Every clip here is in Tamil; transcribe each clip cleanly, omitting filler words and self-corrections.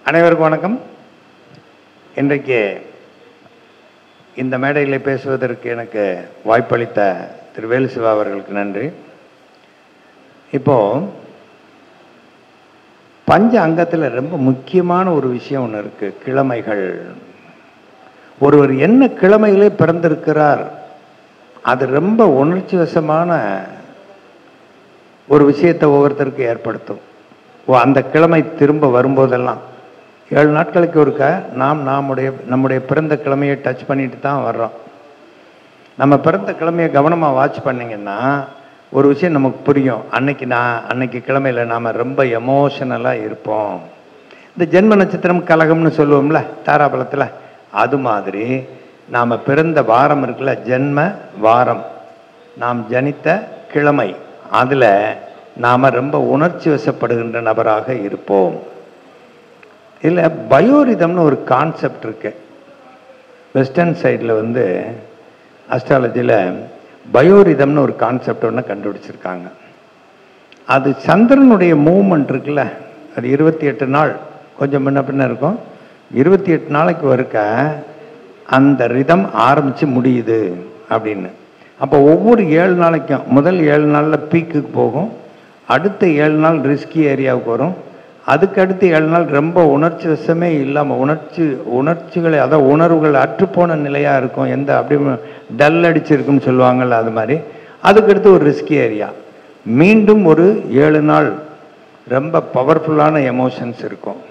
அனைவருக்கும் வணக்கம். இன்றைக்கு இந்த மேடையில் பேசுவதற்கு எனக்கு வாய்ப்பளித்த திரு வேலுசிவா அவர்களுக்கு நன்றி. இப்போ பஞ்ச அங்கத்தில் ரொம்ப முக்கியமான ஒரு விஷயம் ஒன்று இருக்கு, கிழமைகள். ஒருவர் என்ன கிழமைகளே பிறந்திருக்கிறார், அது ரொம்ப உணர்ச்சி வசமான ஒரு விஷயத்தை ஒவ்வொருத்தருக்கு ஏற்படுத்தும். அந்த கிழமை திரும்ப வரும்போதெல்லாம் 7 நாட்களுக்கு ஒருக்க நம்முடைய பிறந்த கிழமையை டச் பண்ணிட்டு தான் வர்றோம். நம்ம பிறந்த கிழமையை கவனமாக வாட்ச் பண்ணிங்கன்னா ஒரு விஷயம் நமக்கு புரியும். அன்னைக்கு கிழமையில் நாம் ரொம்ப எமோஷனலாக இருப்போம். இந்த ஜென்ம நட்சத்திரம் கலகம்னு சொல்லுவோம்ல தாராபலத்தில், அது மாதிரி நாம் பிறந்த வாரம் இருக்குல்ல, ஜென்ம வாரம், நாம் ஜனித்த கிழமை, அதில் நாம் ரொம்ப உணர்ச்சி வசப்படுகின்ற நபராக இருப்போம். இதில் பயோரிதம்னு ஒரு கான்செப்ட் இருக்கு. வெஸ்டர்ன் சைடில் அஸ்ட்ராலஜியில் பயோரிதம்னு ஒரு கான்செப்ட் ஒன்று கண்டுபிடிச்சிருக்காங்க. அது சந்திரனுடைய மூவ்மெண்ட் இருக்குல்ல, அது 28 நாள் கொஞ்சம் முன்ன பின்ன இருக்கும். 28 நாளைக்கு வரைக்க அந்த ரிதம் ஆரம்பித்து முடியுது அப்படின்னு. அப்போ ஒவ்வொரு 7 நாளைக்கும் முதல் 7 நாளில் பீக்குக்கு போகும், அடுத்த 7 நாள் ரிஸ்கி ஏரியாவுக்கு வரும், அதுக்கு அடுத்து 7 நாள் ரொம்ப உணர்ச்சி வசமே இல்லாமல் உணர்ச்சிகளை, அதாவது உணர்வுகள் அற்றுப்போன நிலையாக இருக்கும், எந்த அப்படி டல் அடிச்சிருக்குன்னு சொல்லுவாங்கள்ல, அது மாதிரி. அதுக்கடுத்து ஒரு ரிஸ்கி ஏரியா, மீண்டும் ஒரு 7 நாள் ரொம்ப பவர்ஃபுல்லான எமோஷன்ஸ் இருக்கும்.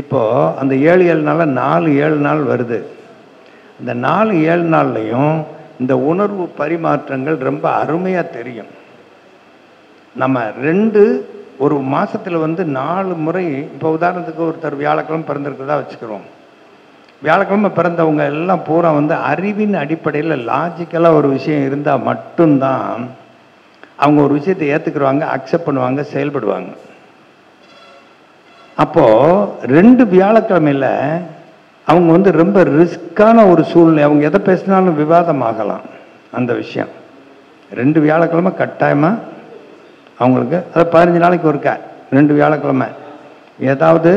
இப்போது அந்த 7 நாளில் 4-7 நாள் வருது. இந்த 4-7 நாள்லையும் இந்த உணர்வு பரிமாற்றங்கள் ரொம்ப அருமையாக தெரியும். நம்ம ஒரு மாதத்தில் 4 முறை, இப்போ உதாரணத்துக்கு ஒருத்தர் வியாழக்கிழமை பிறந்திருக்கிறதா வச்சுக்கிறோம். வியாழக்கிழமை பிறந்தவங்க எல்லாம் பூரா அறிவின் அடிப்படையில் லாஜிக்கலாக ஒரு விஷயம் இருந்தால் மட்டும்தான் அவங்க ஒரு விஷயத்தை ஏற்றுக்குருவாங்க, அக்செப்ட் பண்ணுவாங்க, செயல்படுவாங்க. அப்போது 2 வியாழக்கிழமையில் அவங்க ரொம்ப ரிஸ்க்கான ஒரு சூழ்நிலை, அவங்க எதை பேசினாலும் விவாதமாகலாம். அந்த விஷயம் 2 வியாழக்கிழமை கட்டாயமாக அவங்களுக்கு, அதை 15 நாளைக்கு ஒருக்க 2 வியாழக்கிழமை ஏதாவது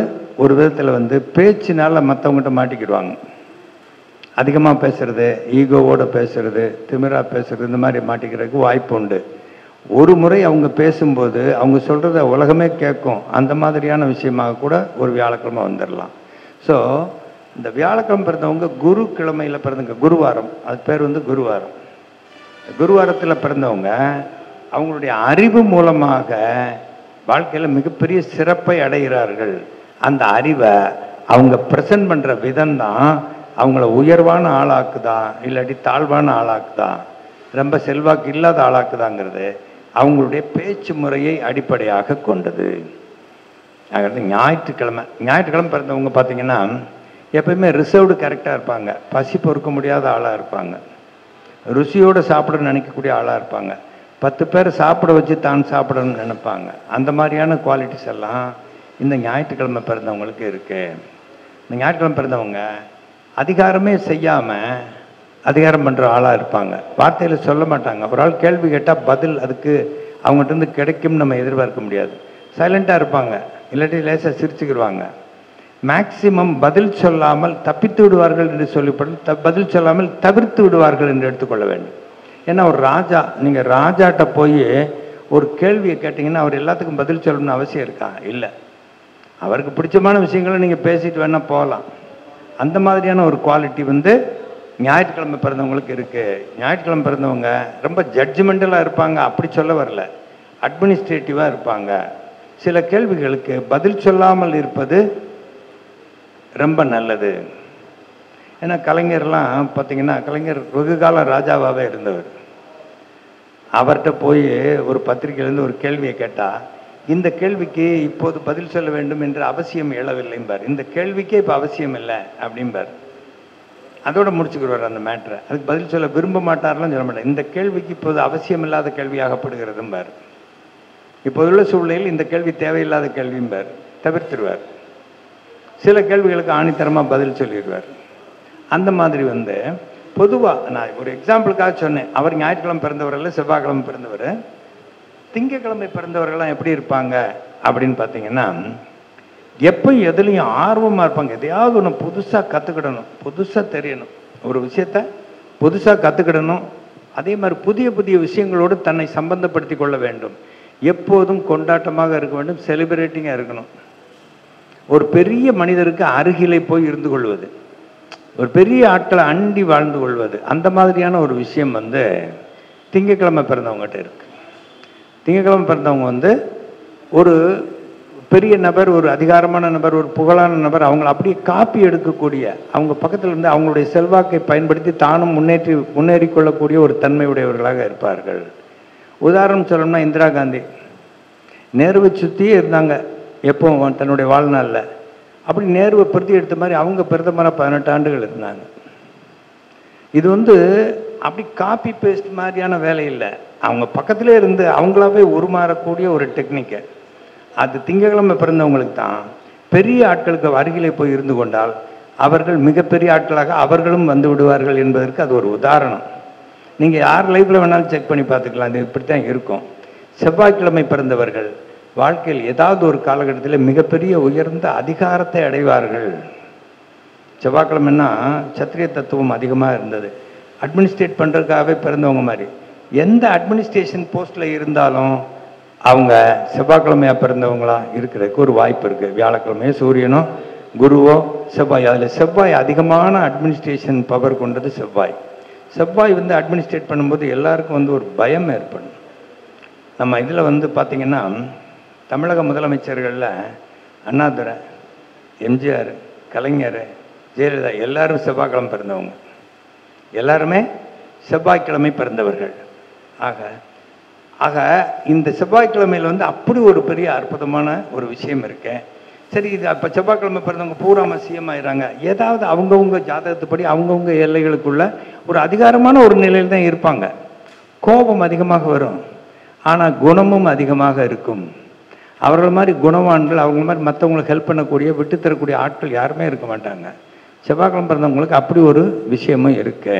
ஒரு விதத்தில் பேச்சினால மற்றவங்ககிட்ட மாட்டிக்கிடுவாங்க. அதிகமாக பேசுறது, ஈகோவோடு பேசுறது, திமிரா பேசுறது, இந்த மாதிரி மாட்டிக்கிறதுக்கு வாய்ப்பு உண்டு. ஒரு முறை அவங்க பேசும்போது அவங்க சொல்கிறத உலகமே கேட்கும், அந்த மாதிரியான விஷயமாக கூட ஒரு வியாழக்கிழமை வந்துடலாம். ஸோ இந்த வியாழக்கிழமை பிறந்தவங்க குரு கிழமையில் பிறந்தவங்க, குருவாரம், அது பேர் குருவாரம். குருவாரத்தில் பிறந்தவங்க அவங்களுடைய அறிவு மூலமாக வாழ்க்கையில் மிகப்பெரிய சிறப்பை அடைகிறார்கள். அந்த அறிவை அவங்க ப்ரெசன்ட் பண்ணுற விதம் தான் அவங்கள உயர்வான ஆளாக்குதா இல்லாட்டி தாழ்வான ஆளாக்குதா, ரொம்ப செல்வாக்கு இல்லாத ஆளாக்குதாங்கிறது அவங்களுடைய பேச்சு முறையை அடிப்படையாக கொண்டது. ஞாயிற்றுக்கிழமை பிறந்தவங்க பார்த்தீங்கன்னா எப்பயுமே ரிசர்வ்டு கேரக்டராக இருப்பாங்க, பசி பொறுக்க முடியாத ஆளாக இருப்பாங்க, ருசியோடு சாப்பிட நினைக்கக்கூடிய ஆளாக இருப்பாங்க, 10 பேர் சாப்பிட வச்சு தான் சாப்பிடணும்னு நினைப்பாங்க. அந்த மாதிரியான குவாலிட்டிஸ் எல்லாம் இந்த ஞாயிற்றுக்கிழமை பிறந்தவங்களுக்கு இருக்கு. இந்த ஞாயிற்றுக்கிழமை பிறந்தவங்க அதிகாரமே செய்யாமல் அதிகாரம் பண்ணுற ஆளாக இருப்பாங்க. வார்த்தையில் சொல்ல மாட்டாங்க. ஒரு ஆள் கேள்வி கேட்டால் பதில் அதுக்கு அவங்ககிட்ட கிடைக்கும்னு நம்ம எதிர்பார்க்க முடியாது. சைலண்ட்டாக இருப்பாங்க, இல்லாட்டி லேசாக சிரிச்சுக்கிடுவாங்க. மேக்சிமம் பதில் சொல்லாமல் தப்பித்து விடுவார்கள் என்று சொல்லப்படும், பதில் சொல்லாமல் தவிர்த்து விடுவார்கள் என்று எடுத்துக்கொள்ள வேண்டும். ஏன்னா ஒரு ராஜா, நீங்கள் ராஜாட்ட போய் ஒரு கேள்வியை கேட்டிங்கன்னா அவர் எல்லாத்துக்கும் பதில் சொல்லணும்னு அவசியம் இருக்கா? இல்லை. அவருக்கு பிடிச்சமான விஷயங்களை நீங்கள் பேசிட்டு வேணால் போகலாம். அந்த மாதிரியான ஒரு குவாலிட்டி ஞாயிற்றுக்கிழமை பிறந்தவங்களுக்கு இருக்குது. ஞாயிற்றுக்கிழமை பிறந்தவங்க ரொம்ப ஜட்ஜ்மெண்டலாக இருப்பாங்க, அப்படி சொல்ல வரல, அட்மினிஸ்ட்ரேட்டிவாக இருப்பாங்க. சில கேள்விகளுக்கு பதில் சொல்லாமல் இருப்பது ரொம்ப நல்லது. ஏன்னா கலைஞர்லாம் பார்த்தீங்கன்னா, கலைஞர் வெகு காலம் ராஜாவாகவே இருந்தவர். அவர்கிட்ட போய் ஒரு பத்திரிகையிலேருந்து ஒரு கேள்வியை கேட்டால், இந்த கேள்விக்கு இப்போது பதில் சொல்ல வேண்டும் என்ற அவசியம் எழவில்லைம்பார், இந்த கேள்விக்கே இப்போ அவசியம் இல்லை அப்படிம்பார். அதோட முடிச்சுக்கிடுவார் அந்த மேட்ரை. அதுக்கு பதில் சொல்ல விரும்ப மாட்டார்லாம் சொல்ல மாட்டார், இந்த கேள்விக்கு இப்போது அவசியம் இல்லாத கேள்வியாகப்படுகிறதும்பார். இப்போதுள்ள சூழ்நிலையில் இந்த கேள்வி தேவையில்லாத கேள்விம்பார், தவிர்த்துடுவார். சில கேள்விகளுக்கு ஆணித்தரமாக பதில் சொல்லிடுவார். அந்த மாதிரி பொதுவாக நான் ஒரு எக்ஸாம்பிளுக்காக சொன்னேன். அவர் ஞாயிற்றுக்கிழமை பிறந்தவர் இல்லை, செவ்வாய்க்கிழமை பிறந்தவர். திங்கக்கிழமை பிறந்தவர்கள்லாம் எப்படி இருப்பாங்க அப்படின்னு பார்த்தீங்கன்னா, எப்போ எதுலையும் ஆர்வமாக இருப்பாங்க. எதையாவது ஒன்று புதுசாக கற்றுக்கிடணும், புதுசாக தெரியணும், ஒரு விஷயத்த புதுசாக கற்றுக்கிடணும். அதே மாதிரி புதிய புதிய விஷயங்களோடு தன்னை சம்பந்தப்படுத்தி கொள்ள வேண்டும். எப்போதும் கொண்டாட்டமாக இருக்க வேண்டும், செலிப்ரேட்டிங்காக இருக்கணும். ஒரு பெரிய மனிதருக்கு அருகிலே போய் இருந்து கொள்வது, ஒரு பெரிய ஆட்களை அண்டி வாழ்ந்து கொள்வது, அந்த மாதிரியான ஒரு விஷயம் வந்து திங்கட்கிழமை பிறந்தவங்ககிட்ட இருக்கு. திங்கட்கிழமை பிறந்தவங்க ஒரு பெரிய நபர், ஒரு அதிகாரமான நபர், ஒரு புகழான நபர், அவங்களை அப்படியே காப்பி எடுக்கக்கூடிய, அவங்க பக்கத்தில் இருந்து அவங்களுடைய செல்வாக்கை பயன்படுத்தி தானும் முன்னேறி கொள்ளக்கூடிய ஒரு தன்மையுடையவர்களாக இருப்பார்கள். உதாரணம் சொல்லணும்னா இந்திரா காந்தி நேருவை சுற்றியே இருந்தாங்க எப்போ தன்னுடைய வாழ்நாளில். அப்படி நேருவை பிரதி எடுத்த மாதிரி அவங்க பிரதமராக 18 ஆண்டுகள் இருந்தாங்க. இது அப்படி காப்பி பேஸ்ட் மாதிரியான வேலை இல்லை, அவங்க பக்கத்திலே இருந்து அவங்களாவே உருமாறக்கூடிய ஒரு டெக்னிக்கு. அது திங்கட்கிழமை பிறந்தவங்களுக்கு தான். பெரிய ஆட்களுக்கு அருகிலே போய் இருந்து கொண்டால் அவர்கள் மிகப்பெரிய ஆட்களாக அவர்களும் வந்து விடுவார்கள் என்பதற்கு அது ஒரு உதாரணம். நீங்கள் யார் லைஃப்பில் வேணாலும் செக் பண்ணி பார்த்துக்கலாம், அது இப்படித்தான் இருக்கும். செவ்வாய்க்கிழமை பிறந்தவர்கள் வாழ்க்கையில் ஏதாவது ஒரு காலகட்டத்தில் மிகப்பெரிய உயர்ந்த அதிகாரத்தை அடைவார்கள். செவ்வாய்க்கிழமைன்னா சத்திரிய தத்துவம் அதிகமாக இருந்தது. அட்மினிஸ்ட்ரேட் பண்ணுறதுக்காகவே பிறந்தவங்க மாதிரி. எந்த அட்மினிஸ்ட்ரேஷன் போஸ்ட்டில் இருந்தாலும் அவங்க செவ்வாய்க்கிழமையாக பிறந்தவங்களா இருக்கிறதுக்கு ஒரு வாய்ப்பு இருக்குது. வியாழக்கிழமையோ சூரியனோ குருவோ செவ்வாய், அதில் செவ்வாய் அதிகமான அட்மினிஸ்ட்ரேஷன் பவர் கொண்டது செவ்வாய். செவ்வாய் அட்மினிஸ்ட்ரேட் பண்ணும்போது எல்லாருக்கும் ஒரு பயம் ஏற்படும். நம்ம இதில் பார்த்திங்கன்னா தமிழக முதலமைச்சர்களில் அண்ணாதுரை, எம்ஜிஆர், கலைஞர், ஜெயலலிதா எல்லாரும் செவ்வாய்க்கிழமை பிறந்தவங்க, எல்லாருமே செவ்வாய்க்கிழமை பிறந்தவர்கள். ஆக இந்த செவ்வாய்க்கிழமையில் அப்படி ஒரு பெரிய அற்புதமான ஒரு விஷயம் இருக்கு. சரி, இது அப்போ செவ்வாய்க்கிழமை பிறந்தவங்க பூராம சிஎம் ஆயிடுறாங்க. ஏதாவது அவங்கவுங்க ஜாதகத்துப்படி அவங்கவுங்க எல்லைகளுக்குள்ள ஒரு அதிகாரமான ஒரு நிலையில் தான் இருப்பாங்க. கோபம் அதிகமாக வரும், ஆனால் குணமும் அதிகமாக இருக்கும். அவர்கள் மாதிரி குணவான்கள், அவங்க மாதிரி மற்றவங்களுக்கு ஹெல்ப் பண்ணக்கூடிய, விட்டு தரக்கூடிய ஆட்கள் யாருமே இருக்க மாட்டாங்க. செவ்வாய்க்கிழமை பிறந்தவங்களுக்கு அப்படி ஒரு விஷயமும் இருக்கு.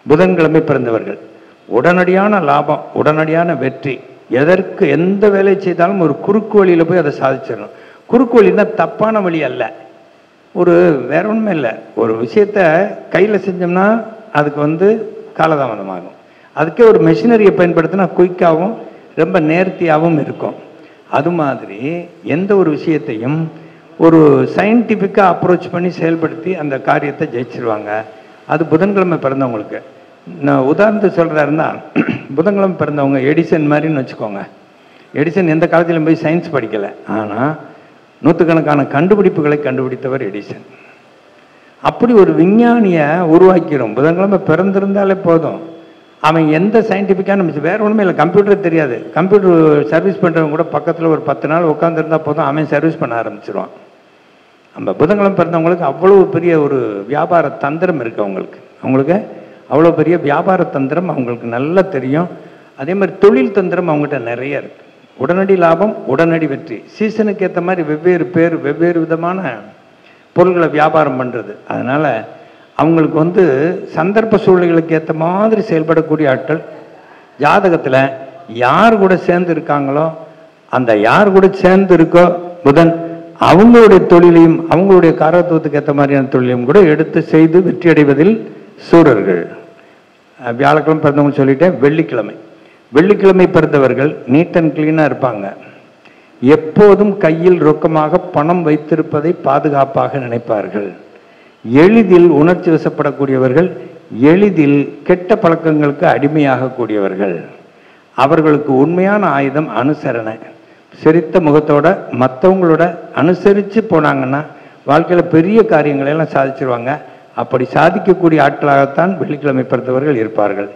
புதன்கிழமை பிறந்தவர்கள் உடனடியான லாபம், உடனடியான வெற்றி. எதற்கு எந்த வேலை செய்தாலும் ஒரு குறுக்கு வழியில் போய் அதை சாதிச்சிடணும். குறுக்கு வழின்னா தப்பான வழி அல்ல, ஒரு வேற ஒன்றுமே இல்லை. ஒரு விஷயத்த கையில் செஞ்சோம்னா அதுக்கு காலதாமதமாகும். அதுக்கே ஒரு மெஷினரியை பயன்படுத்தினா குயிக்காகவும் ரொம்ப நேர்த்தியாகவும் இருக்கும். அது மாதிரி எந்த ஒரு விஷயத்தையும் ஒரு சயின்டிஃபிக்காக அப்ரோச் பண்ணி செயல்படுத்தி அந்த காரியத்தை ஜெயிச்சிருவாங்க. அது புதன்கிழமை பிறந்தவங்களுக்கு. நான் உதாரணத்துக்கு சொல்கிறதா இருந்தால், புதன்கிழமை பிறந்தவங்க எடிசன் மாதிரின்னு வச்சுக்கோங்க. எடிசன் எந்த காலத்திலும் போய் சயின்ஸ் படிக்கலை, ஆனால் நூற்றுக்கணக்கான கண்டுபிடிப்புகளை கண்டுபிடித்தவர் எடிசன். அப்படி ஒரு விஞ்ஞானியை உருவாக்கிறோம். புதன்கிழமை பிறந்திருந்தாலே போதும், அவன் எந்த சயின்டிஃபிக்கான வேறு ஒன்றுமே இல்லை. கம்ப்யூட்டர் தெரியாது, கம்ப்யூட்டர் சர்வீஸ் பண்ணுறவங்க கூட பக்கத்தில் ஒரு 10 நாள் உட்காந்துருந்தா போதும், அவன் சர்வீஸ் பண்ண ஆரம்பிச்சிருவான். நம்ம புதன்கிழமை பிறந்தவங்களுக்கு அவ்வளோ பெரிய ஒரு வியாபார தந்திரம் இருக்குது. அவங்களுக்கு அவ்வளோ பெரிய வியாபார தந்திரம் அவங்களுக்கு நல்லா தெரியும். அதே மாதிரி தொழில் தந்திரம் அவங்ககிட்ட நிறைய இருக்குது. உடனடி லாபம், உடனடி வெற்றி. சீசனுக்கு ஏற்ற மாதிரி வெவ்வேறு பேர், வெவ்வேறு விதமான பொருள்களை வியாபாரம் பண்ணுறது. அதனால் அவங்களுக்கு சந்தர்ப்ப சூழ்நிலைகளுக்கு ஏற்ற மாதிரி செயல்படக்கூடிய ஆட்கள். ஜாதகத்தில் யார் கூட சேர்ந்து இருக்காங்களோ, அந்த யார் கூட சேர்ந்து இருக்கோ புதன், அவங்களுடைய தொழிலையும் அவங்களுடைய காரத்துவத்துக்கு ஏற்ற மாதிரியான தொழிலையும் கூட எடுத்து செய்து வெற்றி அடைவதில் சூரர்கள். வியாழக்கிழமை பிறந்தவங்க சொல்லிட்டேன். வெள்ளிக்கிழமை பிறந்தவர்கள் நீட் அண்ட் கிளீனாக இருப்பாங்க. எப்போதும் கையில் ரொக்கமாக பணம் வைத்திருப்பதை பாதுகாப்பாக நினைப்பார்கள். எளிதில் உணர்ச்சி வசப்படக்கூடியவர்கள், எளிதில் கெட்ட பழக்கங்களுக்கு அடிமையாக கூடியவர்கள். அவர்களுக்கு உண்மையான ஆயுதம் அனுசரணை. சிரித்த முகத்தோட மற்றவங்களோட அனுசரித்து போனாங்கன்னா வாழ்க்கையில் பெரிய காரியங்களை எல்லாம் சாதிச்சிருவாங்க. அப்படி சாதிக்கக்கூடிய ஆட்களாகத்தான் வெள்ளிக்கிழமை பிறந்தவர்கள் இருப்பார்கள்.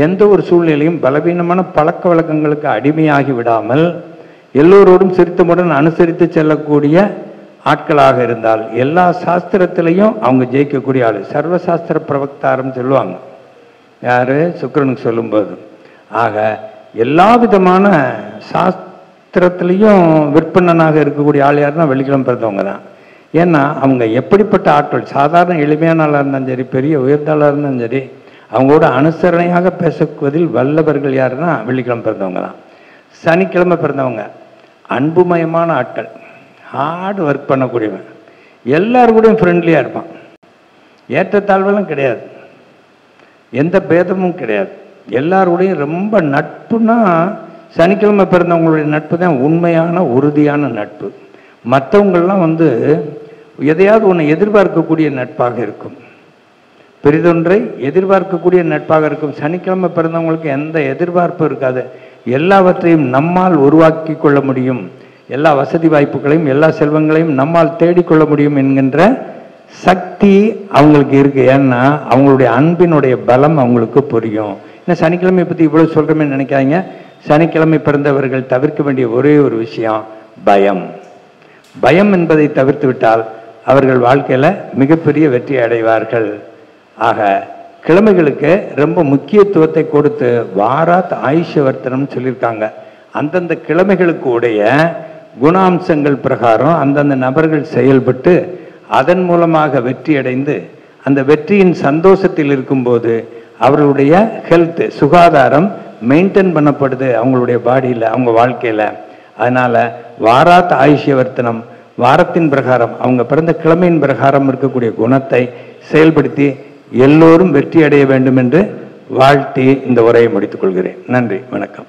எந்த ஒரு சூழ்நிலையும் பலவீனமான பழக்க வழக்கங்களுக்கு அடிமையாகி விடாமல் எல்லோரோடும் சிரித்தமுடன் அனுசரித்து செல்லக்கூடிய ஆட்களாக இருந்தால் எல்லா சாஸ்திரத்திலையும் அவங்க ஜெயிக்கக்கூடிய ஆள். சர்வசாஸ்திர பிரவக்தாரம் சொல்லுவாங்க யாரு, சுக்கிரனுக்கு சொல்லும்போது. ஆக எல்லா விதமான சாஸ்திரத்திலையும் விற்பனனாக இருக்கக்கூடிய ஆள் யாருன்னா வெள்ளிக்கிழமை பிறந்தவங்க தான். ஏன்னா அவங்க எப்படிப்பட்ட ஆட்கள், சாதாரண எளிமையான ஆளாக இருந்தாலும் சரி, பெரிய உயர்ந்தாளாக இருந்தாலும் சரி, அவங்களோட அனுசரணையாக பேசுவதில் வல்லவர்கள் யாருன்னா வெள்ளிக்கிழமை பிறந்தவங்க தான். சனிக்கிழமை பிறந்தவங்க அன்புமயமான ஆட்கள். ஹார்டு ஒர்க் பண்ணக்கூடியவன், எல்லாரும் கூடயும் ஃப்ரெண்ட்லியாக இருப்பான், ஏற்றத்தாழ்வெல்லாம் கிடையாது, எந்த பேதமும் கிடையாது, எல்லாரோடையும் ரொம்ப நட்புனா சனிக்கிழமை பிறந்தவங்களுடைய நட்பு தான் உண்மையான உறுதியான நட்பு. மற்றவங்கள்லாம் எதையாவது ஒன்று எதிர்பார்க்கக்கூடிய நட்பாக இருக்கும், பெரிதொன்றை எதிர்பார்க்கக்கூடிய நட்பாக இருக்கும். சனிக்கிழமை பிறந்தவங்களுக்கு எந்த எதிர்பார்ப்பும் இருக்காது, எல்லாவற்றையும் நம்மால் உருவாக்கி கொள்ள முடியும், எல்லா வசதி வாய்ப்புகளையும் எல்லா செல்வங்களையும் நம்மால் தேடிக்கொள்ள முடியும் என்கின்ற சக்தி அவங்களுக்கு இருக்கு. ஏன்னா அவங்களுடைய அன்பினுடைய பலம் அவங்களுக்கு புரியும். ஏன்னா சனிக்கிழமை பற்றி இவ்வளோ சொல்கிறோமே நினைக்காதீங்க. சனிக்கிழமை பிறந்தவர்கள் தவிர்க்க வேண்டிய ஒரே ஒரு விஷயம் பயம். பயம் என்பதை தவிர்த்து விட்டால் அவர்கள் வாழ்க்கையில் மிகப்பெரிய வெற்றி அடைவார்கள். ஆக கிழமைகளுக்கு ரொம்ப முக்கியத்துவத்தை கொடுத்து வாராத் ஆயுஷ்யவர்த்தனம் சொல்லியிருக்காங்க. அந்தந்த கிழமைகளுக்கு உடைய குணாம்சங்கள் பிரகாரம் அந்தந்த நபர்கள் செயல்பட்டு அதன் மூலமாக வெற்றி அடைந்து அந்த வெற்றியின் சந்தோஷத்தில் இருக்கும்போது அவர்களுடைய ஹெல்த் சுகாதாரம் மெயின்டைன் பண்ணப்படுது அவங்களுடைய பாடியில், அவங்க வாழ்க்கையில். அதனால் வாராத் ஆயுஷ்யவர்த்தனம் வாரத்தின் பிரகாரம் அவங்க பிறந்த கிழமையின் பிரகாரம் இருக்கக்கூடிய குணத்தை செயல்படுத்தி எல்லோரும் வெற்றி அடைய வேண்டும் என்று வாழ்த்தி இந்த உரையை முடித்துக் கொள்கிறேன். நன்றி, வணக்கம்.